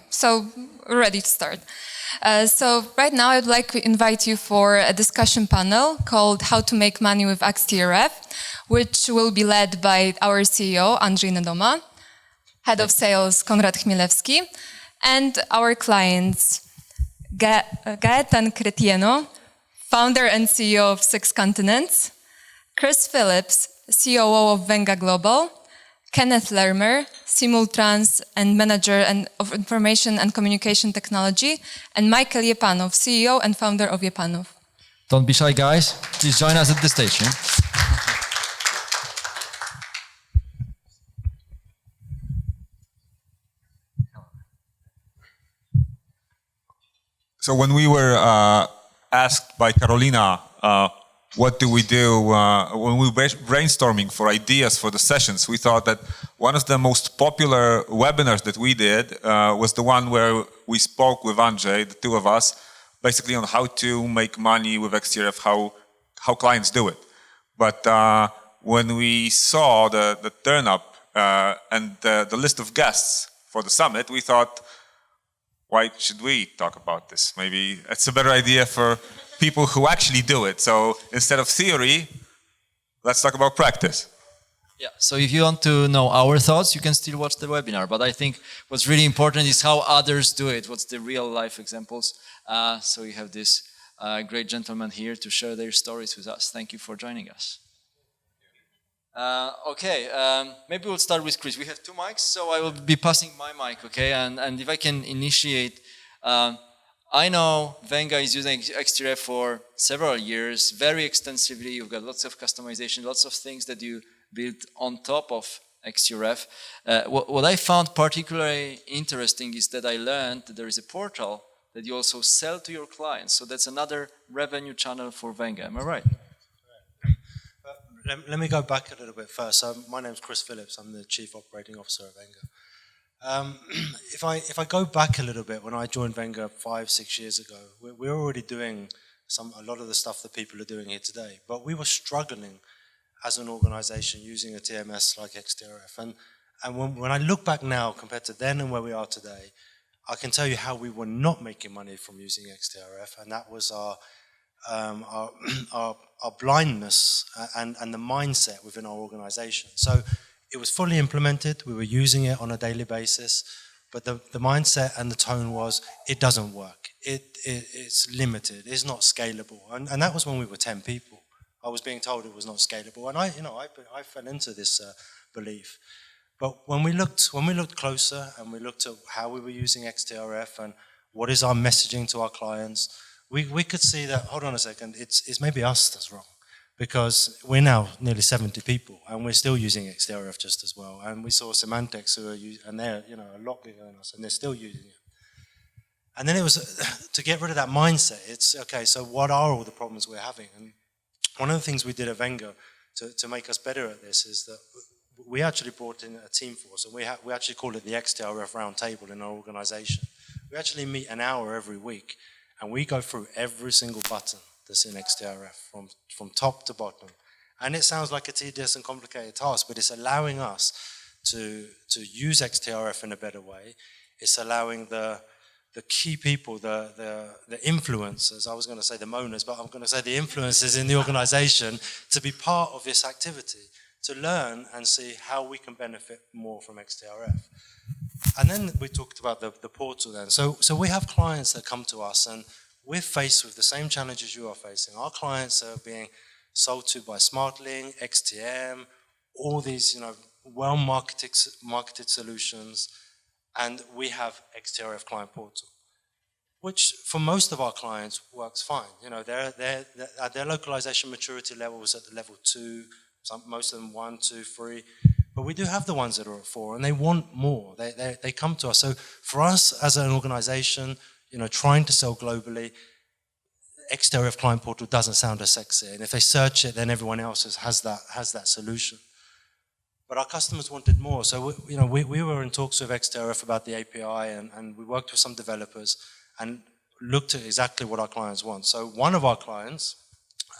so we're ready to start. So right now I'd like to invite you for a discussion panel called How to Make Money with XTRF, which will be led by our CEO, Andrzej Nedoma, Head of Sales, Konrad Chmielewski, and our clients, Gaetan Chretiennot, founder and CEO of 6 Continents, Phillips, COO of Venga Global, Kenneth Larmer, SimulTrans and Manager of Information and Communication Technology, and Yepanoff, CEO and founder of Yepanoff. Don't be shy, guys. Please join us at the stage. Yeah? So when we were asked by Carolina, what do we do when we were brainstorming for ideas for the sessions, we thought that one of the most popular webinars that we did was the one where we spoke with Andrzej, the two of us, basically on how to make money with XTRF, how clients do it. But when we saw the turn up and the list of guests for the summit, we thought, why should we talk about this? Maybe it's a better idea for people who actually do it. So instead of theory, let's talk about practice. Yeah, so if you want to know our thoughts, you can still watch the webinar. But I think what's really important is how others do it. What's the real life examples? So we have this great gentleman here to share their stories with us. Thank you for joining us. Maybe we'll start with Chris. We have 2 mics, so I will be passing my mic, okay? And if I can initiate, I know Venga is using XTRF for several years, very extensively. You've got lots of customization, lots of things that you built on top of XTRF. What I found particularly interesting is that I learned that there is a portal that you also sell to your clients. So that's another revenue channel for Venga. Am I right? Let me go back a little bit first. So my name is Phillips. I'm the Chief Operating Officer of Venga. If I go back a little bit, when I joined Venga 5-6 years ago, we were already doing a lot of the stuff that people are doing here today. But we were struggling as an organization using a TMS like XTRF. And when I look back now compared to then and where we are today, I can tell you how we were not making money from using XTRF, and that was our blindness and the mindset within our organization. So it was fully implemented, we were using it on a daily basis, but the mindset and the tone was, it doesn't work, it's limited, it's not scalable. And that was when we were 10 people. I was being told it was not scalable, and I fell into this belief. But when we looked closer and we looked at how we were using XTRF and what is our messaging to our clients, we could see that, hold on a second, it's maybe us that's wrong, because we're now nearly 70 people and we're still using XTRF just as well. And we saw Semantics who are using, and they're a lot bigger than us, and they're still using it. And then it was to get rid of that mindset. It's okay, so what are all the problems we're having? And one of the things we did at Venga to make us better at this is that we actually brought in a team force, and we actually call it the XTRF Roundtable in our organization. We actually meet an hour every week, and we go through every single button that's in XTRF from top to bottom. And it sounds like a tedious and complicated task, but it's allowing us to use XTRF in a better way. It's allowing the key people, the influencers, I was going to say the moaners, but I'm going to say the influencers in the organization, to be part of this activity, to learn and see how we can benefit more from XTRF. And then we talked about the portal then. So we have clients that come to us, and we're faced with the same challenges you are facing. Our clients are being sold to by SmartLink, XTM, all these well-marketed solutions, and we have XTRF Client Portal, which for most of our clients works fine. Their localization maturity level is at the level 2, most of them 1, 2, 3. But we do have the ones that are at 4, and they want more. They come to us. So for us as an organization, trying to sell globally, XTRF Client Portal doesn't sound as sexy. And if they search it, then everyone else has that solution. But our customers wanted more. So we were in talks with XTRF about the API, and we worked with some developers and looked at exactly what our clients want. So one of our clients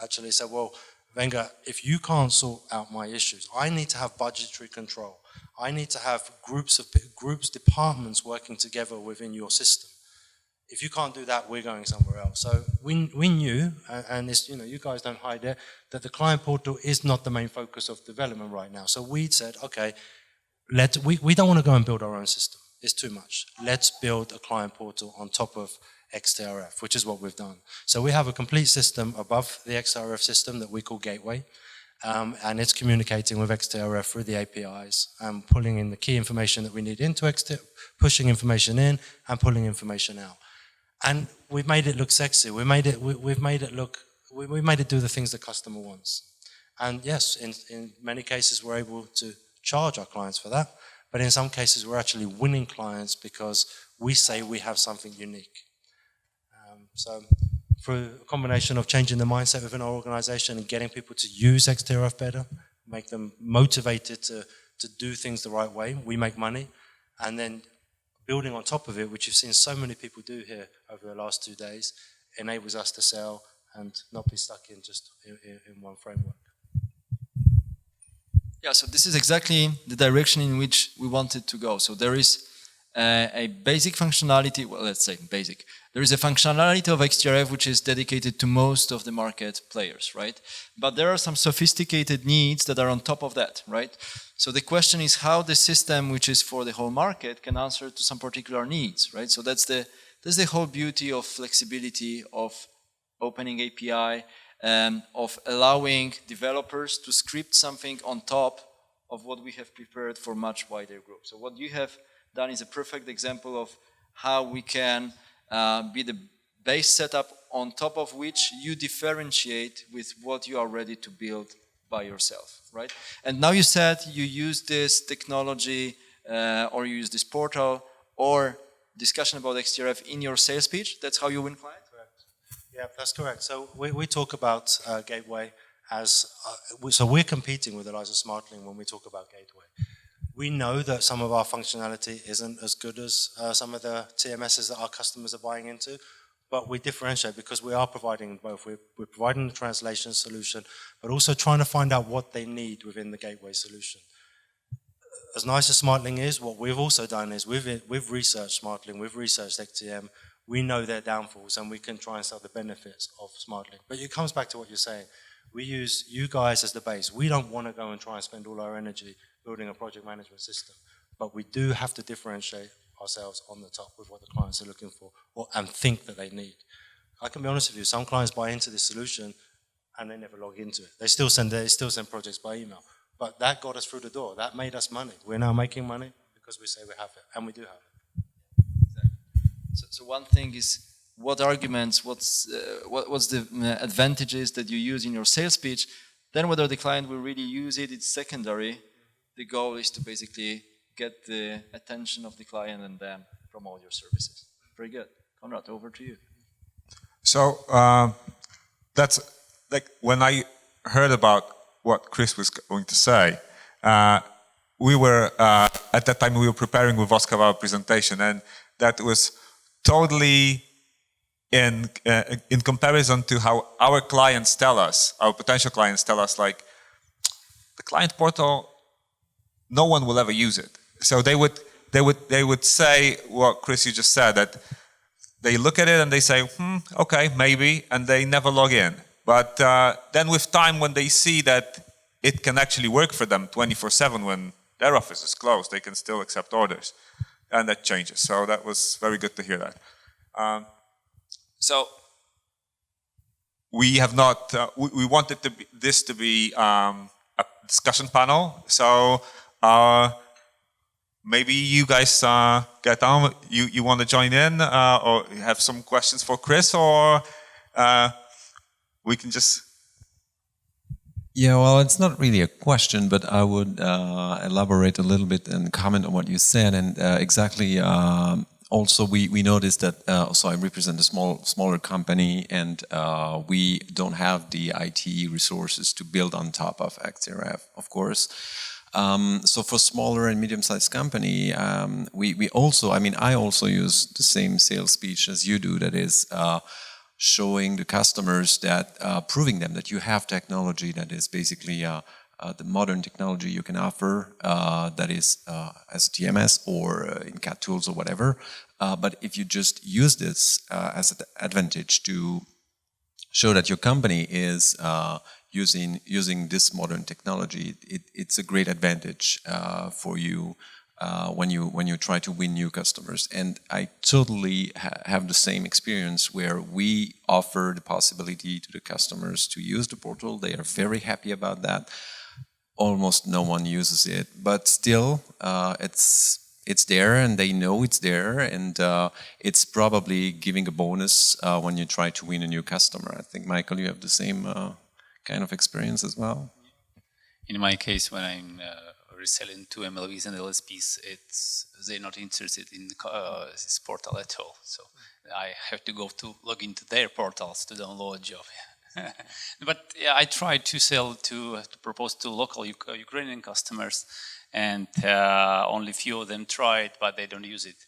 actually said, well, Venga, if you can't sort out my issues, I need to have budgetary control. I need to have groups, departments working together within your system. If you can't do that, we're going somewhere else. So we knew, and it's, you guys don't hide it, that the client portal is not the main focus of development right now. So we said, okay, we don't want to go and build our own system. It's too much. Let's build a client portal on top of XTRF, which is what we've done. So we have a complete system above the XTRF system that we call Gateway, and it's communicating with XTRF through the APIs and pulling in the key information that we need into XTRF, pushing information in and pulling information out. And we've made it look sexy. We made it do the things the customer wants. And yes, in many cases we're able to charge our clients for that, but in some cases we're actually winning clients because we say we have something unique. So through a combination of changing the mindset within our organization and getting people to use XTRF better, make them motivated to do things the right way, we make money, and then building on top of it, which you've seen so many people do here over the last 2 days, enables us to sell and not be stuck in just in one framework. Yeah, so this is exactly the direction in which we wanted to go. So there is a basic functionality, well, let's say basic. There is a functionality of XTRF which is dedicated to most of the market players, right? But there are some sophisticated needs that are on top of that, right? So the question is how the system, which is for the whole market, can answer to some particular needs, right? So that's the whole beauty of flexibility, of opening API, of allowing developers to script something on top of what we have prepared for much wider groups. So what you have done is a perfect example of how we can be the base setup on top of which you differentiate with what you are ready to build by yourself, right? And now you said you use this technology or you use this portal or discussion about XTRF in your sales pitch. That's how you win clients? Correct. Yeah, that's correct. So we talk about Gateway as, so we're competing with Eliza Smartling when we talk about Gateway. We know that some of our functionality isn't as good as some of the TMSs that our customers are buying into, but we differentiate because we are providing both. We're providing the translation solution, but also trying to find out what they need within the Gateway solution. As nice as Smartling is, what we've also done is we've researched Smartling, we've researched XTM, we know their downfalls and we can try and sell the benefits of Smartling. But it comes back to what you're saying. We use you guys as the base. We don't want to go and try and spend all our energy building a project management system, but we do have to differentiate ourselves on the top with what the clients are looking for and think that they need. I can be honest with you, some clients buy into this solution and they never log into it. They still send projects by email, but that got us through the door. That made us money. We're now making money because we say we have it, and we do have it. Exactly. So one thing is what arguments, what's the advantages that you use in your sales pitch. Then whether the client will really use it, it's secondary. The goal is to basically get the attention of the client and then promote your services. Very good. Konrad, over to you. So that's like when I heard about what Chris was going to say, we were, at that time we were preparing with Oscar our presentation, and that was totally in comparison to how our clients tell us, our potential clients tell us, like, the client portal, no one will ever use it. So they would say what Chris you just said, that they look at it and they say, okay, maybe, and they never log in. But then with time, when they see that it can actually work for them 24/7 when their office is closed, they can still accept orders, and that changes. So that was very good to hear that. So we have not. We wanted this to be a discussion panel. So. Maybe you guys, Gaetan, you want to join in or have some questions for Chris, or we can just... Yeah, well, it's not really a question, but I would elaborate a little bit and comment on what you said. And exactly, also we noticed that, so I represent a smaller company, and we don't have the IT resources to build on top of XTRF, of course. So for smaller and medium-sized company, we also, I also use the same sales speech as you do, that is showing the customers that, proving them that you have technology that is basically the modern technology you can offer, that is as a TMS or in CAD tools or whatever. But if you just use this as an advantage to show that your company is using this modern technology, it's a great advantage for you when you try to win new customers. And I totally have the same experience where we offer the possibility to the customers to use the portal. They are very happy about that. Almost no one uses it, but still it's there, and they know it's there, and it's probably giving a bonus when you try to win a new customer. I think, Michael, you have the same kind of experience as well. In my case, when I'm reselling to MLBs and LSPs, they're not interested in this portal at all. So I have to log into their portals to download a job. But yeah, I tried to sell to propose to local Ukrainian customers, and only few of them tried, but they don't use it.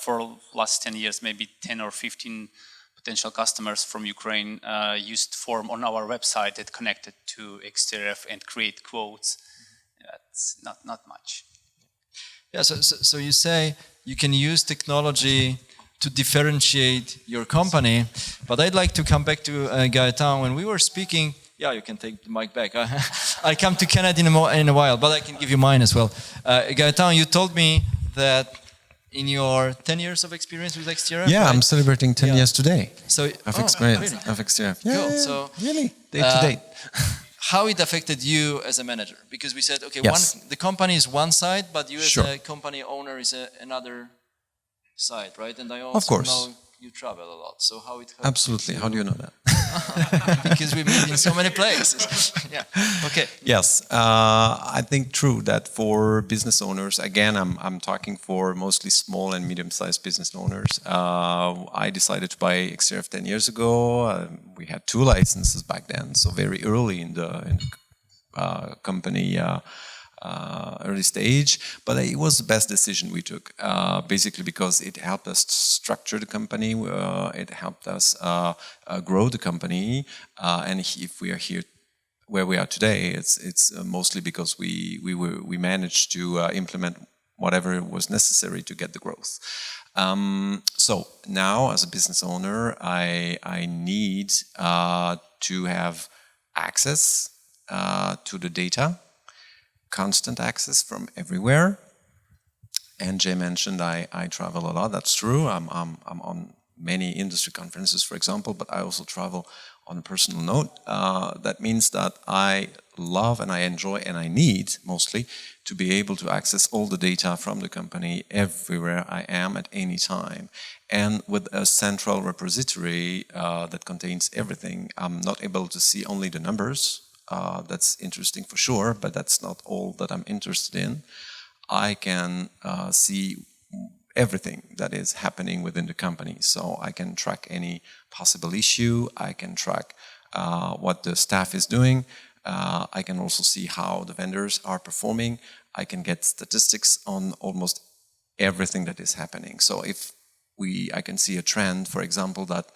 For last 10 years, maybe 10 or 15 potential customers from Ukraine used form on our website that connected to XTRF and create quotes. That's not much. Yeah, so you say you can use technology to differentiate your company, but I'd like to come back to Gaetan. When we were speaking, yeah, you can take the mic back. I'll come to Kenneth in a while, but I can give you mine as well. Gaetan, you told me that in your 10 years of experience with XTRF, yeah, right? I'm celebrating 10 years today of experience really? of XTRF. Cool. Yeah, So, really, day to day. How it affected you as a manager? Because we said, okay, Yes. the company is one side, but you as Sure. a company owner is another side, right? And I Of also course. know you travel a lot. So how it helps Absolutely. How do you know that? because we meet in so many places. Yeah. Okay. Yes, I think true that for business owners, again, I'm talking for mostly small and medium-sized business owners. I decided to buy XTRF 10 years ago. We had 2 licenses back then, so very early in the company early stage, but it was the best decision we took, basically because it helped us structure the company, it helped us grow the company, and if we are here where we are today, it's mostly because we managed to implement whatever was necessary to get the growth. So now, as a business owner, I need to have access to the data. Constant access from everywhere. And Jay mentioned I travel a lot. That's true. I'm on many industry conferences, for example, but I also travel on a personal note. That means that I love and I enjoy and I need mostly to be able to access all the data from the company everywhere I am at any time. And with a central repository that contains everything, I'm not able to see only the numbers. That's interesting for sure, but that's not all that I'm interested in. I can see everything that is happening within the company. So I can track any possible issue. I can track what the staff is doing. I can also see how the vendors are performing. I can get statistics on almost everything that is happening. So if I can see a trend, for example, that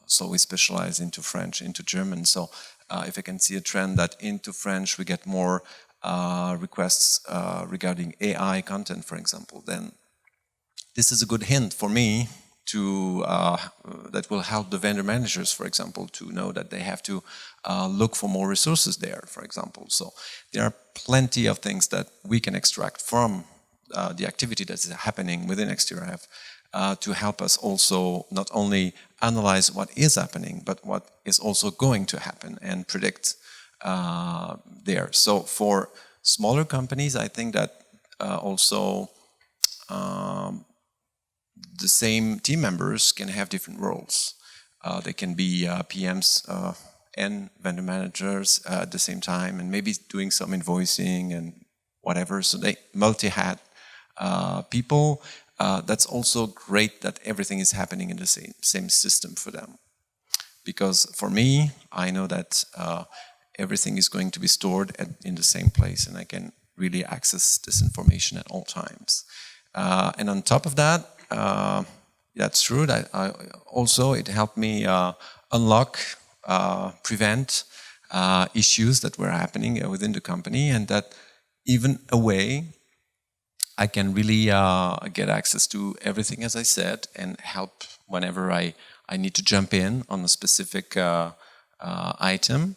so we specialize into French, into German. So if I can see a trend that into French we get more requests regarding AI content, for example, then this is a good hint for me to that will help the vendor managers, for example, to know that they have to look for more resources there, for example. So there are plenty of things that we can extract from the activity that is happening within XTRF to help us also not only analyze what is happening, but what is also going to happen and predict there. So for smaller companies, I think that also the same team members can have different roles. They can be PMs and vendor managers at the same time, and maybe doing some invoicing and whatever. So they multi-hat people. That's also great that everything is happening in the same system for them. Because for me, I know that everything is going to be stored in the same place, and I can really access this information at all times. And on top of that, that's true that it helped me unlock, prevent issues that were happening within the company, and that even away, I can really get access to everything, as I said, and help whenever I need to jump in on a specific item.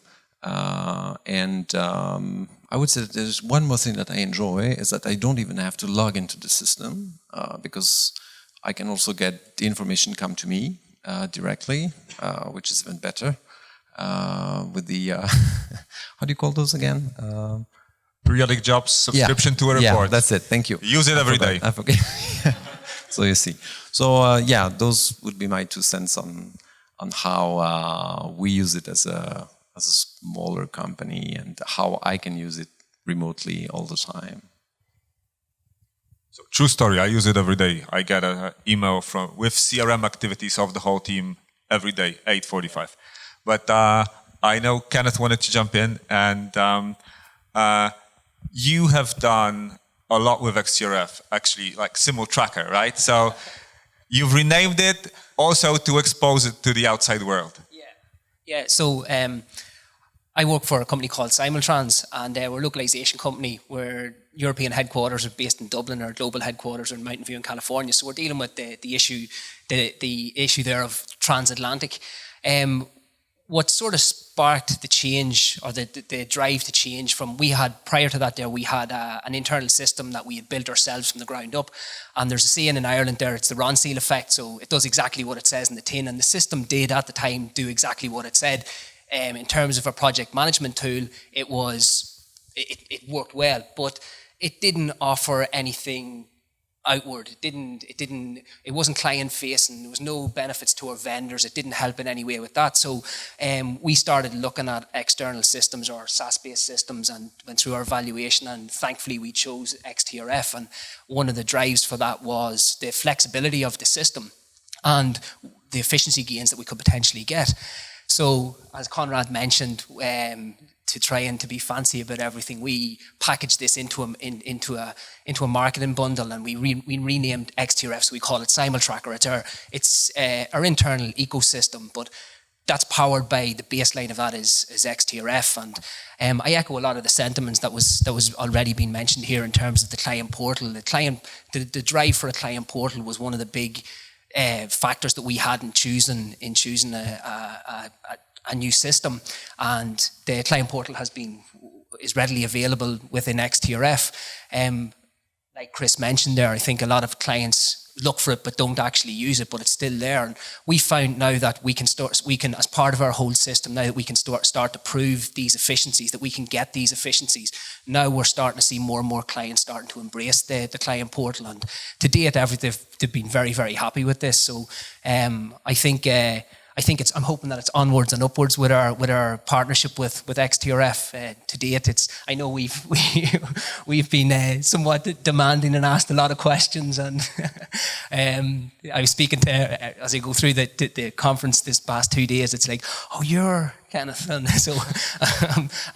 I would say that there's one more thing that I enjoy is that I don't even have to log into the system because I can also get the information come to me directly, which is even better with the, how do you call those again? Periodic jobs, subscription to a report. Yeah, that's it. Thank you. Use it every day. I forget. So you see. So yeah, those would be my 2 cents on how we use it as a smaller company and how I can use it remotely all the time. So, true story. I use it every day. I get an email with CRM activities of the whole team every day, 8:45. But I know Kenneth wanted to jump in, and you have done a lot with XTRF, actually, like SimulTracker, right? So you've renamed it also to expose it to the outside world. Yeah. So I work for a company called SimulTrans, and we're a localization company. We're European headquarters are based in Dublin. Our global headquarters are in Mountain View in California. So we're dealing with the issue there of transatlantic. What sort of sparked the change or the drive to change from prior to that we had an internal system that we had built ourselves from the ground up, and there's a saying in Ireland there, it's the Ron Seal effect, so it does exactly what it says in the tin, and the system did at the time do exactly what it said. In terms of a project management tool, it worked well, but it didn't offer anything outward. It wasn't client facing. There was no benefits to our vendors. It didn't help in any way with that. So we started looking at external systems or SaaS-based systems and went through our evaluation, and thankfully we chose XTRF, and one of the drives for that was the flexibility of the system and the efficiency gains that we could potentially get. So as Konrad mentioned, to try and to be fancy about everything, we packaged this into a marketing bundle, and we renamed XTRF, so we call it SimulTracker. It's our internal ecosystem, but that's powered by the baseline of that is XTRF. And I echo a lot of the sentiments that was already being mentioned here in terms of the client portal. The drive for a client portal was one of the big factors that we had in choosing a new system, and the client portal is readily available within XTRF. Like Chris mentioned there, I think a lot of clients look for it but don't actually use it, but it's still there. And we found now that we can as part of our whole system, now that we can start to prove these efficiencies, that we can get these efficiencies. Now we're starting to see more and more clients starting to embrace the client portal, and to date, they've been very, very happy with this. So I'm hoping that it's onwards and upwards with our partnership with XTRF. To date, I know we've been somewhat demanding and asked a lot of questions, and I was speaking to as I go through the conference this past 2 days. It's like, oh, you're Kenneth, and so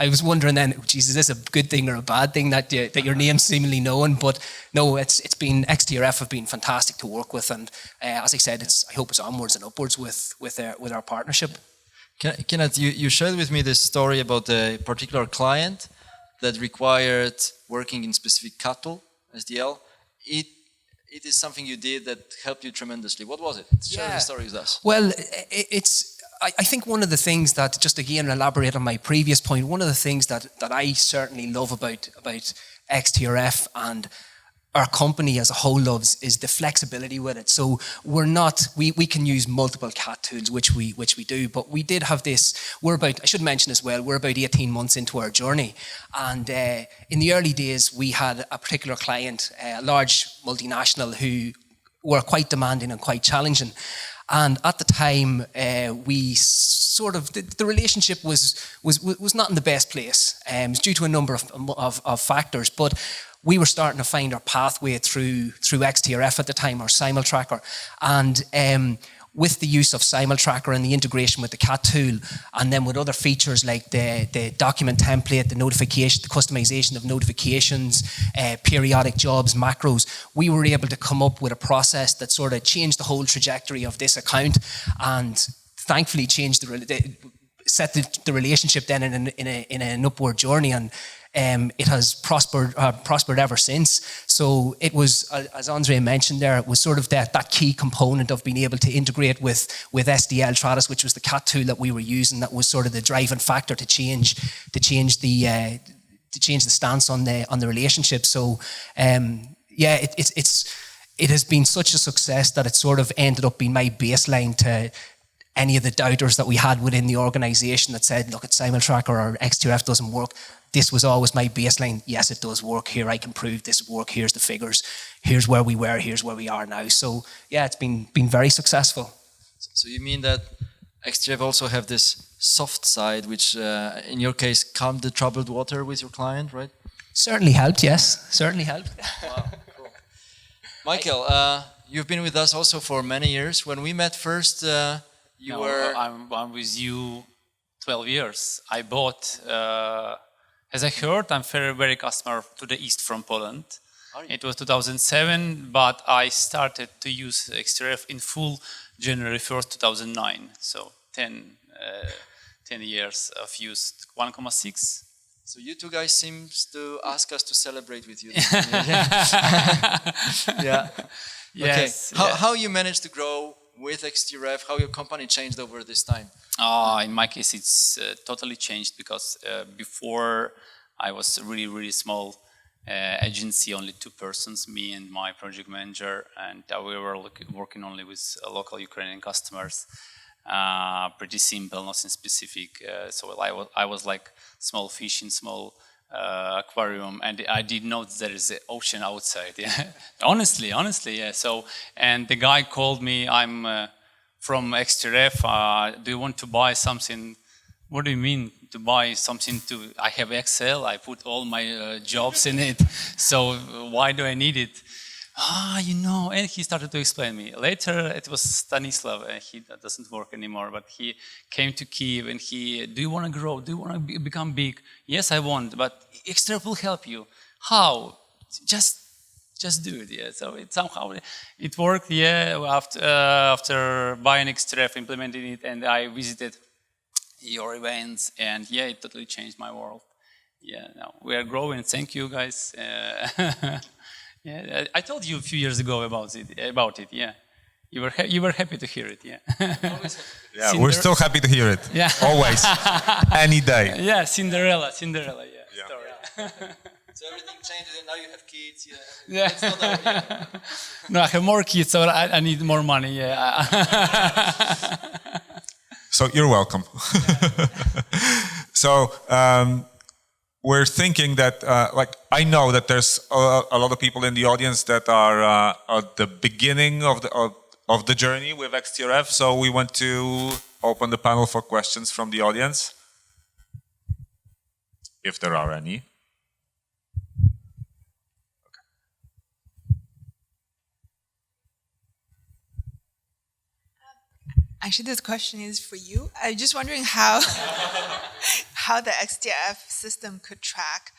I was wondering then, geez, is this a good thing or a bad thing that your name's seemingly known? But no, it's been XTRF have been fantastic to work with, and as I said, I hope it's onwards and upwards with our partnership. Kenneth, you shared with me this story about a particular client that required working in specific cattle, SDL. It is something you did that helped you tremendously. What was it? Share the story with us. Well, I think one of the things that, just again elaborate on my previous point, one of the things that I certainly love about XTRF and our company as a whole loves is the flexibility with it. So we can use multiple CAT tools, which we do, but we did have this, I should mention as well, we're about 18 months into our journey. And in the early days, we had a particular client, a large multinational, who were quite demanding and quite challenging. And at the time, we sort of the relationship was not in the best place. It was due to a number of factors, but we were starting to find our pathway through XTRF at the time, or SimulTracker, and with the use of SimulTracker and the integration with the CAT tool, and then with other features like the document template, the notification, the customization of notifications, periodic jobs, macros, we were able to come up with a process that sort of changed the whole trajectory of this account, and thankfully changed set the relationship then in an upward journey, and it has prospered ever since. So it was, as Andrzej mentioned there, it was sort of that key component of being able to integrate with SDL-Tratus, which was the CAT tool that we were using. That was sort of the driving factor to change the stance on the relationship. So it has been such a success that it sort of ended up being my baseline to any of the doubters that we had within the organization that said, look, at SimulTracker or XTRF doesn't work. This was always my baseline. Yes, it does work. Here I can prove this work. Here's the figures. Here's where we were. Here's where we are now. So yeah, it's been very successful. So you mean that XTRF also have this soft side, which in your case calmed the troubled water with your client, right? Certainly helped. Yes, certainly helped. Wow, cool. Michael, you've been with us also for many years. When we met first, I'm with you 12 years. I bought, as I heard, I'm very customer to the east from Poland. It was 2007, but I started to use XTRF in full January 1st, 2009. So 10 years of use, 1.6. So you two guys seems to ask us to celebrate with you. Yeah. Yes. Okay. How you managed to grow with XTRF? How your company changed over this time? In my case, it's totally changed because before I was really small agency, only 2 persons, me and my project manager, and we were working only with local Ukrainian customers. Pretty simple, nothing specific. So I was like small fish in small aquarium, and I didn't know there is an ocean outside. Yeah, honestly, yeah. So, and the guy called me. I'm from XTRF. Do you want to buy something? What do you mean to buy something? I have Excel. I put all my jobs in it. So why do I need it? And he started to explain me. Later, it was Stanislav, and that doesn't work anymore, but he came to Kyiv, and do you want to grow? Do you want to become big? Yes, I want, but XTRF will help you. How? Just do it, yeah. So it worked, yeah, after buying XTRF, implementing it, and I visited your events, and yeah, it totally changed my world. Yeah, now we are growing. Thank you, guys. Yeah, I told you a few years ago about it. Yeah, you were happy to hear it. Yeah. Yeah, we're still happy to hear it. Yeah, always, any day. Yeah, Cinderella. Yeah. Story. So everything changed, and now you have kids. Yeah. It's not over. No, I have more kids, so I need more money. Yeah. So you're welcome. So. We're thinking that, I know that there's a lot of people in the audience that are at the beginning of the journey with XTRF. So we want to open the panel for questions from the audience, if there are any. Actually, this question is for you. I'm just wondering how the XTRF system could track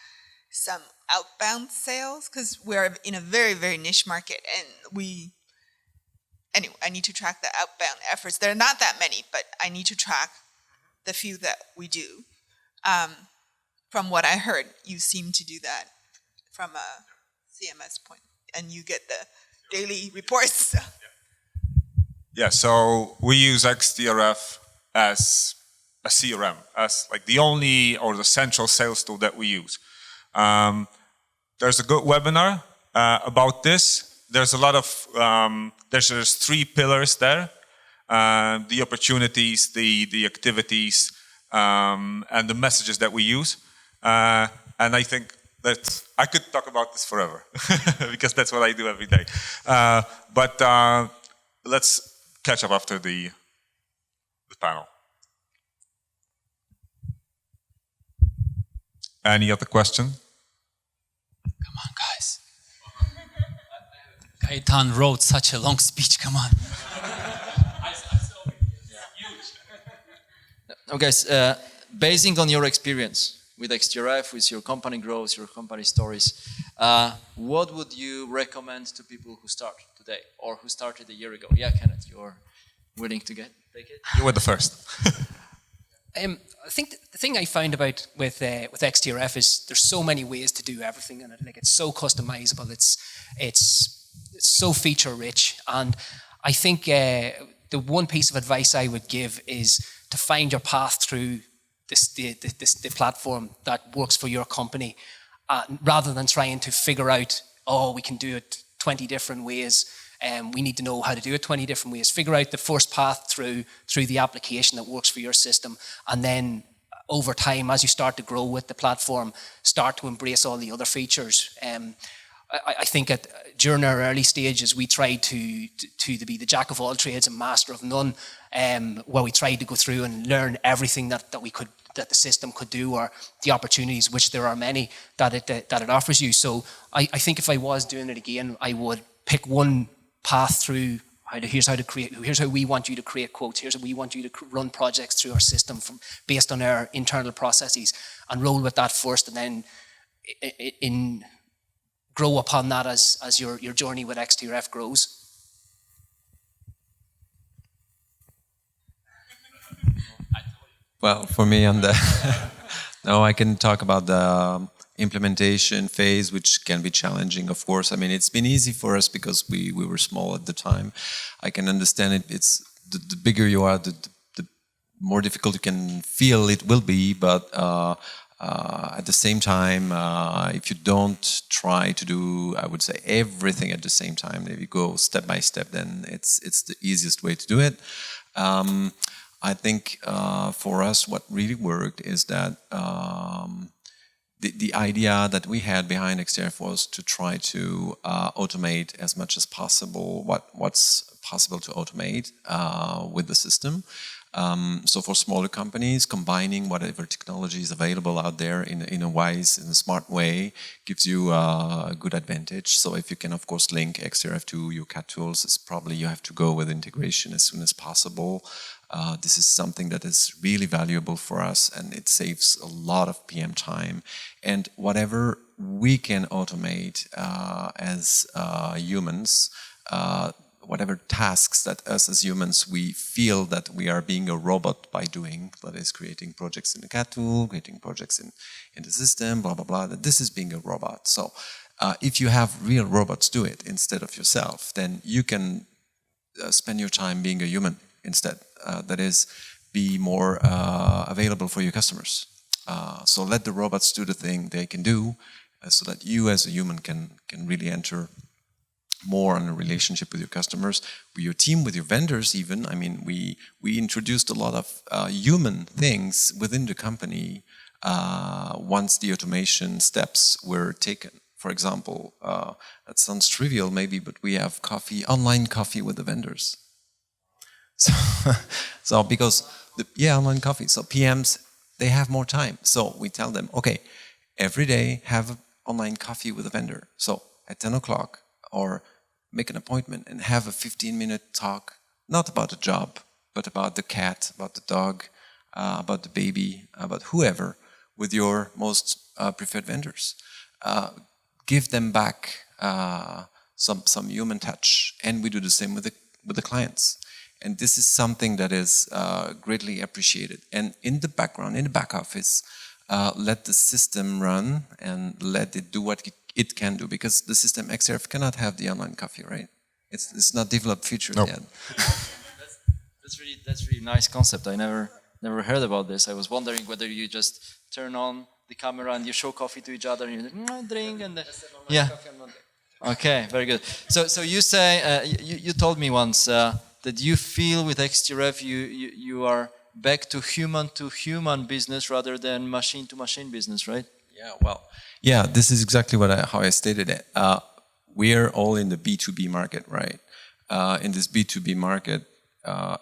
some outbound sales, because we're in a very niche market, and I need to track the outbound efforts. There are not that many, but I need to track the few that we do. From what I heard, you seem to do that from a CMS point, and you get the daily reports. So. Yeah, so we use XTRF as a CRM, as like the only or the central sales tool that we use. There's a good webinar about this. There's a lot of, there's 3 pillars there. The opportunities, the activities, and the messages that we use. And I think that I could talk about this forever because that's what I do every day. But let's catch up after the panel. Any other question? Come on, guys. Gaetan wrote such a long speech. Come on. Now, guys, basing on your experience with XTRF, with your company growth, your company stories, what would you recommend to people who start today or who started a year ago? Yeah, Kenneth, you're willing to take it? You were the first. I think the thing I found about with XTRF is there's so many ways to do everything in it. Like it's so customizable. It's so feature rich, and I think the one piece of advice I would give is to find your path through the platform that works for your company, rather than trying to figure out, oh, we can do it 20 different ways. We need to know how to do it 20 different ways. Figure out the first path through the application that works for your system, and then over time, as you start to grow with the platform, start to embrace all the other features. I think during our early stages, we tried to be the jack of all trades and master of none, where we tried to go through and learn everything that the system could do, or the opportunities, which there are many, that it offers you. So I think if I was doing it again, I would pick one path through. Here's how we want you to create quotes. Here's how we want you to run projects through our system based on our internal processes, and roll with that first, and then grow upon that as your journey with XTRF grows. Well, for me, no, I can talk about the implementation phase, which can be challenging, of course. I mean, it's been easy for us because we were small at the time. I can understand it. It's the bigger you are, the more difficult you can feel it will be. But at the same time, if you don't try to do, I would say, everything at the same time, if you go step by step, then it's the easiest way to do it. I think for us, what really worked is that the idea that we had behind XTRF was to try to automate as much as possible what's possible to automate with the system. So for smaller companies, combining whatever technology is available out there in a smart way gives you a good advantage. So if you can, of course, link XTRF to your CAD tools, it's probably you have to go with integration as soon as possible. This is something that is really valuable for us, and it saves a lot of PM time. And whatever we can automate as humans, whatever tasks that us as humans, we feel that we are being a robot by doing, that is creating projects in the CAD tool, creating projects in the system, blah, blah, blah, that this is being a robot. So if you have real robots do it instead of yourself, then you can spend your time being a human instead. That is, be more available for your customers. So let the robots do the thing they can do, so that you as a human can really enter more on a relationship with your customers, with your team, with your vendors even. I mean, we introduced a lot of human things within the company once the automation steps were taken. For example, that sounds trivial maybe, but we have online coffee with the vendors. So because, online coffee. So PMs, they have more time. So we tell them, okay, every day have online coffee with a vendor. So at 10 o'clock, or make an appointment and have a 15-minute talk, not about the job, but about the cat, about the dog, about the baby, about whoever, with your most preferred vendors. Give them back some human touch, and we do the same with the clients. And this is something that is greatly appreciated. And in the background, in the back office, let the system run and let it do what it can do, because the system XTRF cannot have the online coffee, right? It's not developed feature yet. That's really nice concept. I never heard about this. I was wondering whether you just turn on the camera and you show coffee to each other and you drink and yeah. Okay, very good. So you say you told me once that you feel with XTRF you are back to human business rather than machine to machine business, right? Yeah, well, this is exactly how I stated it. We are all in the B2B market, right? In this B2B market,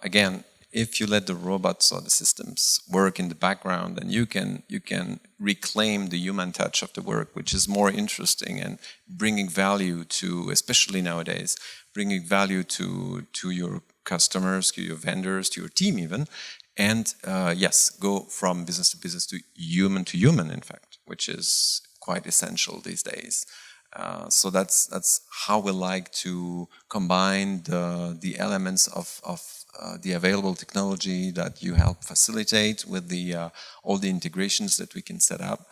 again, if you let the robots or the systems work in the background, then you can reclaim the human touch of the work, which is more interesting and bringing value to, especially nowadays, bringing value to your customers, to your vendors, to your team even. And yes, go from business to business to human, in fact, which is quite essential these days. So that's how we like to combine the elements of the available technology that you help facilitate with all the integrations that we can set up,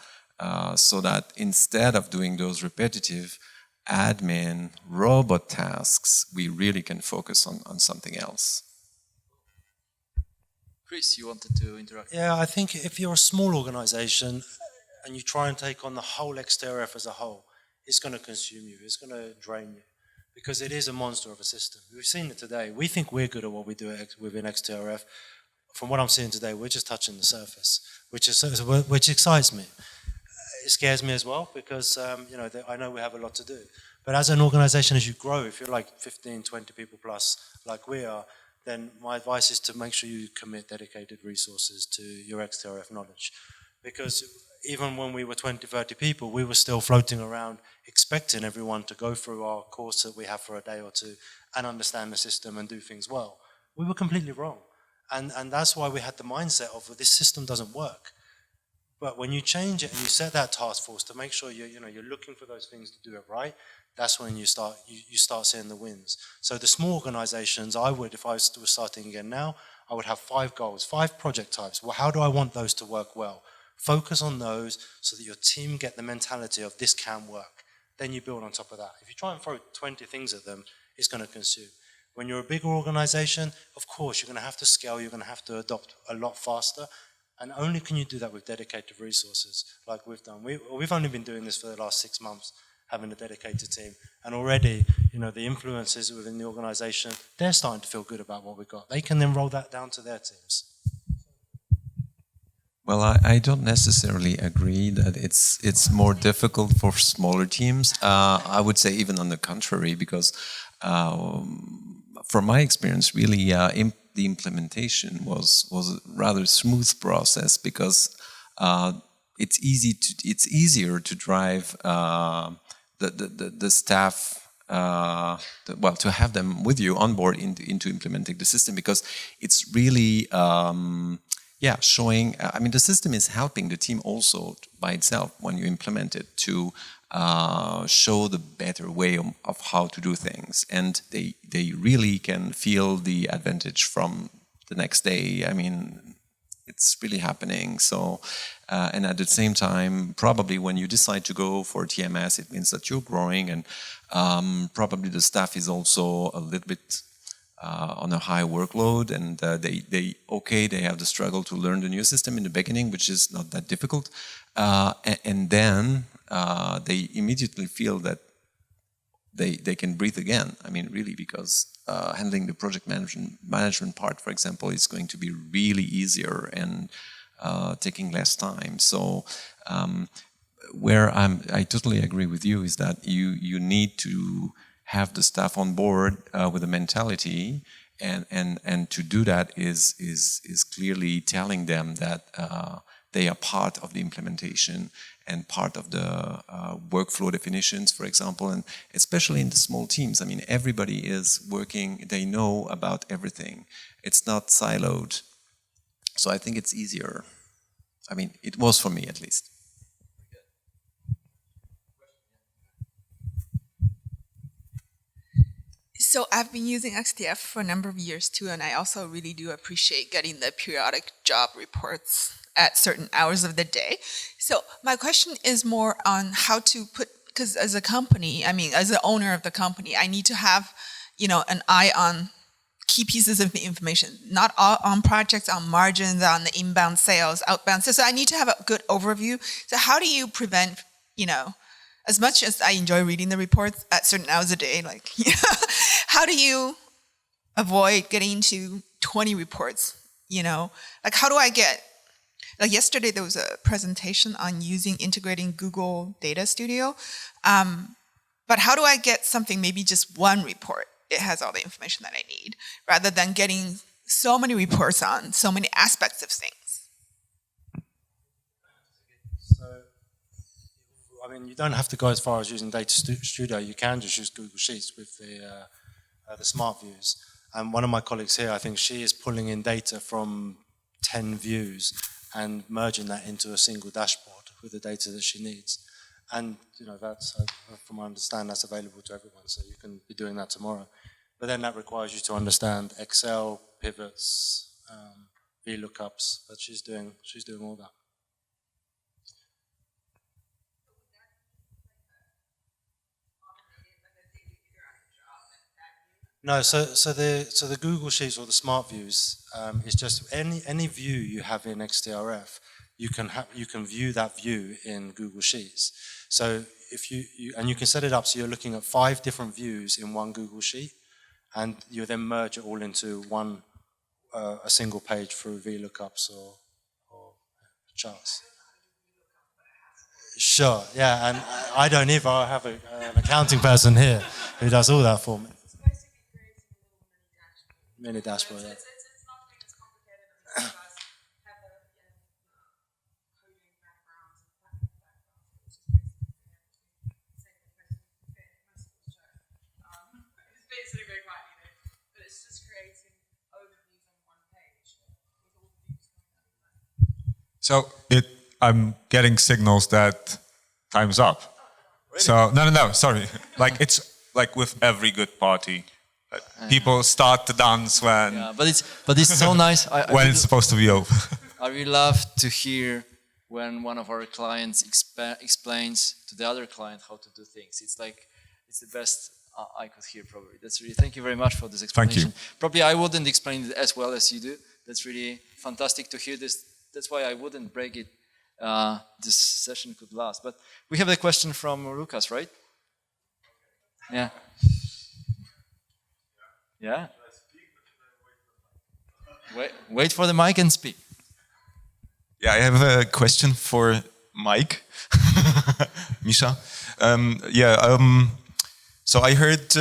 so that instead of doing those repetitive admin robot tasks, we really can focus on something else. Chris, you wanted to interact? Yeah, I think if you're a small organization and you try and take on the whole XTRF as a whole, it's going to consume you, it's going to drain you, because it is a monster of a system. We've seen it today. We think we're good at what we do within XTRF. From what I'm seeing today, we're just touching the surface, which excites me. It scares me as well, because I know we have a lot to do. But as an organization, as you grow, if you're like 15, 20 people plus, like we are, then my advice is to make sure you commit dedicated resources to your XTRF knowledge. Because even when we were 20, 30 people, we were still floating around expecting everyone to go through our course that we have for a day or two and understand the system and do things well. We were completely wrong. And that's why we had the mindset of, this system doesn't work. But when you change it and you set that task force to make sure you're looking for those things to do it right, that's when you start seeing the wins. So the small organizations, if I was starting again now, I would have 5 goals, 5 project types. Well, how do I want those to work well? Focus on those so that your team get the mentality of this can work. Then you build on top of that. If you try and throw 20 things at them, it's going to consume. When you're a bigger organization, of course, you're going to have to scale, you're going to have to adopt a lot faster. And only can you do that with dedicated resources like we've done. We've only been doing this for the last 6 months, having a dedicated team. And already, the influences within the organization, they're starting to feel good about what we've got. They can then roll that down to their teams. Well, I don't necessarily agree that it's more difficult for smaller teams. I would say even on the contrary, because from my experience, really, the implementation was a rather smooth process, because it's easier to drive the staff, to have them with you on board into implementing the system, because it's really showing. I mean, the system is helping the team also by itself when you implement it to show the better way of how to do things, and they really can feel the advantage from the next day. I mean, it's really happening. So, and at the same time, probably when you decide to go for TMS, it means that you're growing, and probably the staff is also a little bit on a high workload, and they have the struggle to learn the new system in the beginning, which is not that difficult, and then they immediately feel that they can breathe again. I mean, really, because handling the project management part, for example, is going to be really easier and taking less time. So where I totally agree with you is that you need to have the staff on board with a mentality, and to do that is clearly telling them that they are part of the implementation and part of the workflow definitions, for example, and especially in the small teams. I mean, everybody is working, they know about everything. It's not siloed. So I think it's easier. I mean, it was for me at least. So I've been using XTF for a number of years too, and I also really do appreciate getting the periodic job reports at certain hours of the day. So my question is more on how to put, because as a company, I mean, as the owner of the company, I need to have, an eye on key pieces of the information, not all on projects, on margins, on the inbound sales, outbound sales. So I need to have a good overview. So how do you prevent, as much as I enjoy reading the reports at certain hours a day, how do you avoid getting to 20 reports, how do I get, yesterday there was a presentation on integrating Google Data Studio, but how do I get something, maybe just one report, it has all the information that I need, rather than getting so many reports on so many aspects of things? So, I mean, you don't have to go as far as using Data Studio. You can just use Google Sheets with the smart views. And one of my colleagues here, I think she is pulling in data from 10 views and merging that into a single dashboard with the data that she needs. And that's, from what I understand, that's available to everyone, so you can be doing that tomorrow. But then that requires you to understand Excel, pivots, VLOOKUPs. But she's doing all that. No, so the Google Sheets or the Smart Views is just any view you have in XTRF, you can view that view in Google Sheets. So if you can set it up so you're looking at 5 different views in one Google Sheet, and you then merge it all into one a single page through VLOOKUPs or charts. Sure, yeah, and I don't either. I have an accounting person here who does all that for me. Mini dashboard, yeah. It's not really as complicated as it does have a coding background and platform background, which is basically very quietly there. But it's just creating overviews on one page with all the views going on. So I'm getting signals that time's up. Really? So no, sorry. Like it's like with every good party. People start to dance when but it's so nice. when it's supposed to be over. I really love to hear when one of our clients explains to the other client how to do things. It's like it's the best I could hear probably. That's really, thank you very much for this explanation. Thank you. Probably I wouldn't explain it as well as you do. That's really fantastic to hear this. That's why I wouldn't break it. This session could last. But we have a question from Lucas, right? Yeah. Yeah. Wait for the mic and speak. Yeah, I have a question for Mike, Misha. So I heard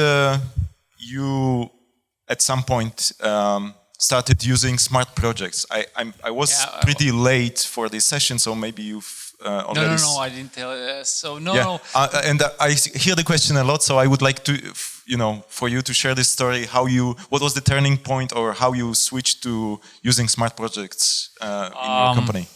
you at some point started using smart projects. I was pretty late for this session, so maybe you've already... No, I didn't tell. No. And I hear the question a lot, so I would like to, for you to share this story. What was the turning point, or how you switched to using smart projects in your company?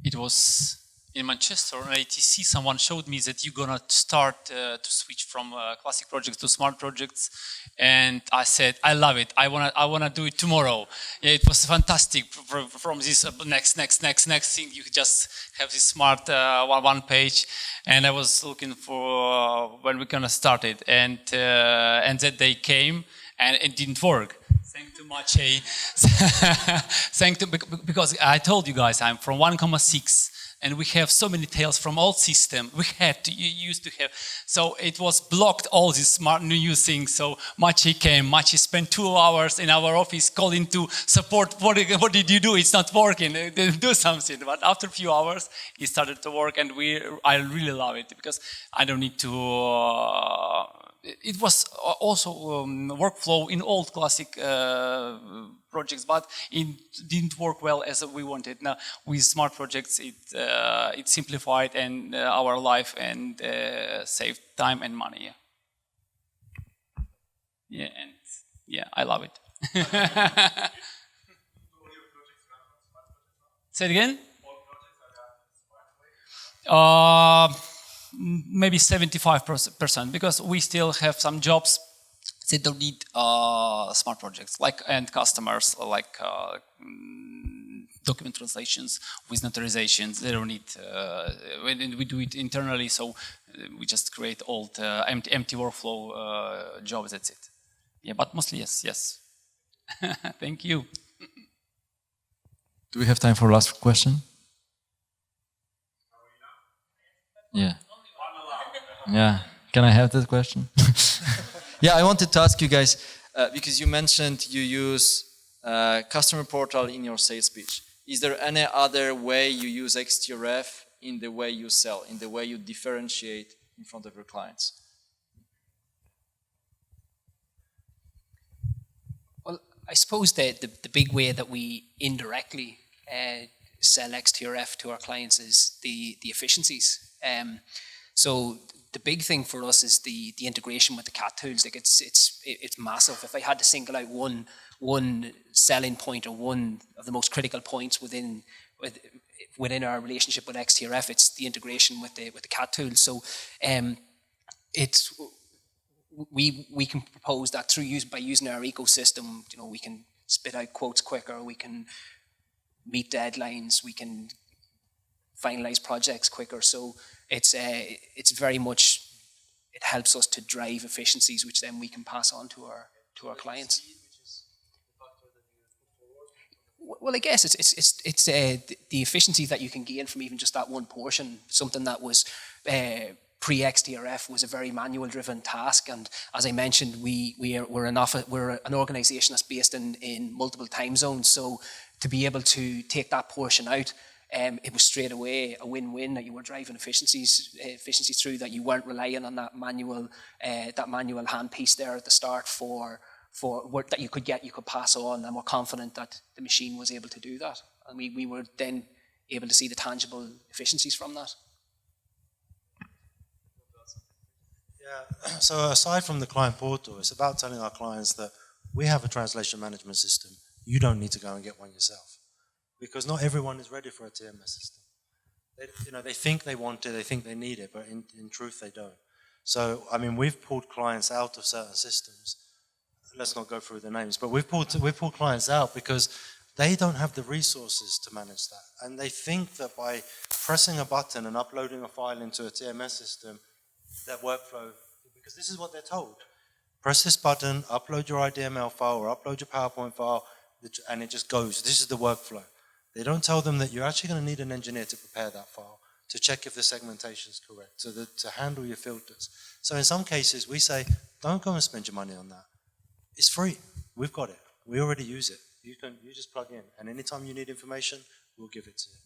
It was in Manchester on ATC. Someone showed me that you're gonna start to switch from classic projects to smart projects, and I said, I love it. I wanna do it tomorrow. Yeah, it was fantastic. From this next thing, you just have this smart one page, and I was looking for when we're gonna start it, and that day came, and it didn't work. Thank to Maciej. Because I told you guys I'm from 1,6. And we have so many tails from old system. We used to have, so it was blocked all these smart new things. So Maciej came. Maciej spent 2 hours in our office calling to support. What did you do? It's not working. Do something. But after a few hours, it started to work, and I really love it because I don't need to. It was also workflow in old classic projects, but it didn't work well as we wanted. Now with smart projects, it simplified and our life and saved time and money. Yeah, I love it. Say it again. Maybe 75%, because we still have some jobs that don't need smart projects, like end customers, like document translations with notarizations. They don't need. We do it internally, so we just create old empty workflow jobs. That's it. Yeah, but mostly yes. Thank you. Do we have time for last question? Yeah. Yeah. Can I have that question? Yeah, I wanted to ask you guys, because you mentioned you use customer portal in your sales pitch. Is there any other way you use XTRF in the way you sell, in the way you differentiate in front of your clients? Well, I suppose the big way that we indirectly sell XTRF to our clients is the efficiencies. So the big thing for us is the integration with the CAT tools. Like it's massive. If I had to single out one selling point or one of the most critical points within our relationship with XTRF, it's the integration with the CAT tool. So it's we can propose that by using our ecosystem, we can spit out quotes quicker, we can meet deadlines, we can finalize projects quicker. So it's very much, it helps us to drive efficiencies, which then we can pass on to our clients. Well, I guess it's the efficiency that you can gain from even just that one portion. Something that was pre-XTRF was a very manual-driven task, and as I mentioned, we're an organisation that's based in multiple time zones. So to be able to take that portion out, it was straight away a win-win, that you were driving efficiencies through, that you weren't relying on that manual hand piece there at the start for work that you could pass on, and we're confident that the machine was able to do that. And we were then able to see the tangible efficiencies from that. Yeah, so aside from the client portal, it's about telling our clients that we have a translation management system. You don't need to go and get one yourself, because not everyone is ready for a TMS system. They think they want it, they think they need it, but in truth they don't. So, I mean, we've pulled clients out of certain systems. Let's not go through the names, but we've pulled clients out because they don't have the resources to manage that. And they think that by pressing a button and uploading a file into a TMS system, that workflow, because this is what they're told. Press this button, upload your IDML file or upload your PowerPoint file, and it just goes. This is the workflow. They don't tell them that you're actually going to need an engineer to prepare that file, to check if the segmentation is correct, to handle your filters. So in some cases, we say, don't go and spend your money on that. It's free. We've got it. We already use it. You just plug in, and anytime you need information, we'll give it to you.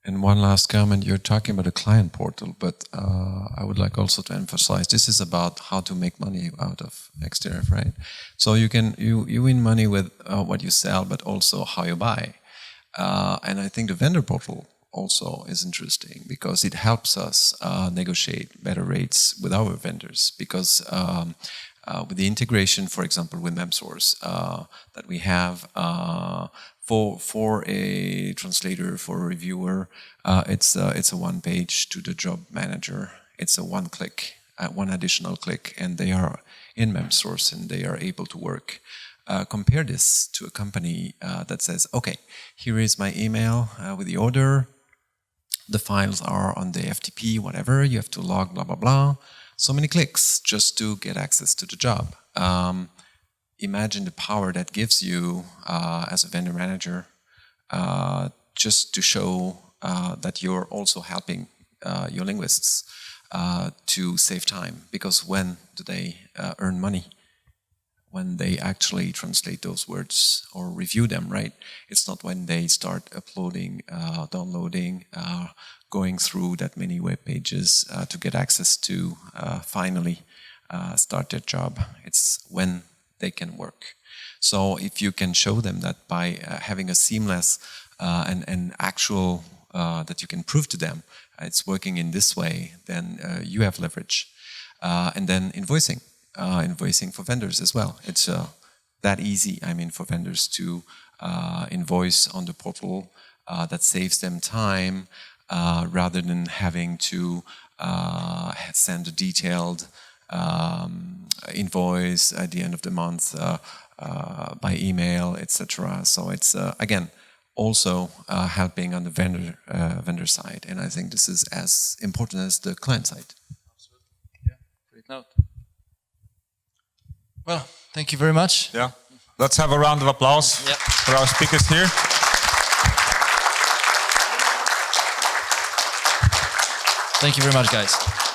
And one last comment, you're talking about a client portal, but I would like also to emphasize, this is about how to make money out of XTRF, right? So you win money with what you sell, but also how you buy. And I think the vendor portal also is interesting because it helps us negotiate better rates with our vendors, because with the integration, for example, with MemSource that we have, for a translator, for a reviewer, it's a one page to the job manager. It's a one click, one additional click, and they are in MemSource and they are able to work. Compare this to a company that says, okay, here is my email with the order. The files are on the FTP, whatever. You have to log, blah, blah, blah. So many clicks just to get access to the job. Imagine the power that gives you as a vendor manager, just to show that you're also helping your linguists to save time. Because when do they earn money? When they actually translate those words or review them, right? It's not when they start uploading, downloading, going through that many web pages to get access to finally start their job. It's when they can work. So if you can show them that by having a seamless and actual, that you can prove to them it's working in this way, then you have leverage. And then invoicing. Invoicing for vendors as well. It's that easy, I mean, for vendors to invoice on the portal. That saves them time rather than having to send a detailed invoice at the end of the month by email, etc. So it's again also helping on the vendor side, and I think this is as important as the client side. Absolutely. Yeah, great note. Well, thank you very much. Yeah, let's have a round of applause for our speakers here. Thank you very much, guys.